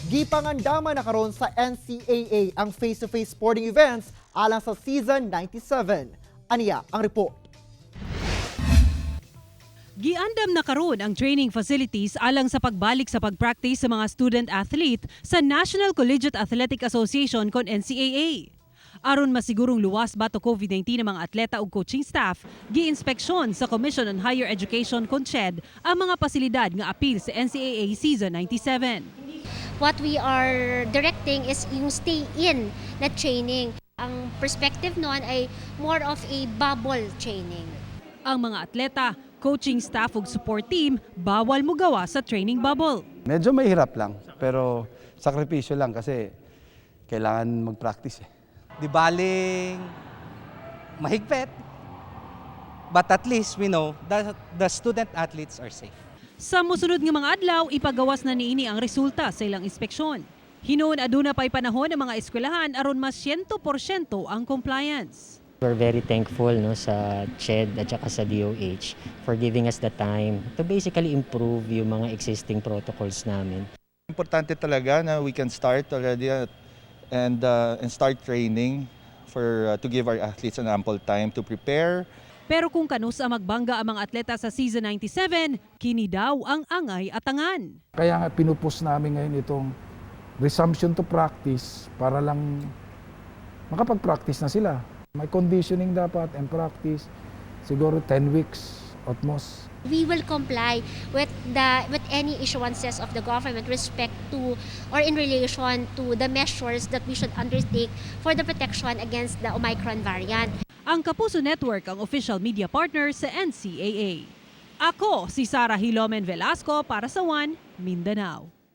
Gipangandama na karon sa NCAA ang face-to-face sporting events alang sa season 97. Aniya ang report. Giandam na karon ang training facilities alang sa pagbalik sa pagpractice sa mga student-athlete sa National Collegiate Athletic Association kon NCAA. Aron masigurong luwas bato COVID-19 ng mga atleta ug coaching staff, gi-inspeksyon sa Commission on Higher Education kon CHED ang mga pasilidad nga apil sa NCAA Season 97. What we are directing is yung stay-in na training. Ang perspective noon ay more of a bubble training. Ang mga atleta, coaching staff ug support team bawal mugawa sa training bubble. Medyo mahirap lang, pero sakripisyo lang kasi kailangan mag-practice eh. Di baling mahigpit, but at least we know that the student athletes are safe. Sa musunod nga mga adlaw, ipagawas na niini ang resulta sa ilang inspeksyon. Hinoon aduna pay panahon ng mga eskwelahan aron mas 100% ang compliance. We're very thankful sa CHED at saka sa DOH for giving us the time to basically improve yung mga existing protocols namin. Importante talaga na we can start already and start training to give our athletes an ample time to prepare. Pero kung kanus ang magbangga ang mga atleta sa season 97, kini daw ang angay atangan. Kaya nga pinupus namin ngayon itong resumption to practice para lang makapag-practice na sila. May conditioning dapat and practice, siguro 10 weeks at most. We will comply with any issuances of the government respect to or in relation to the measures that we should undertake for the protection against the Omicron variant. Ang Kapuso Network ang official media partner sa NCAA. Ako si Sarah Hilomen Velasco para sa One Mindanao.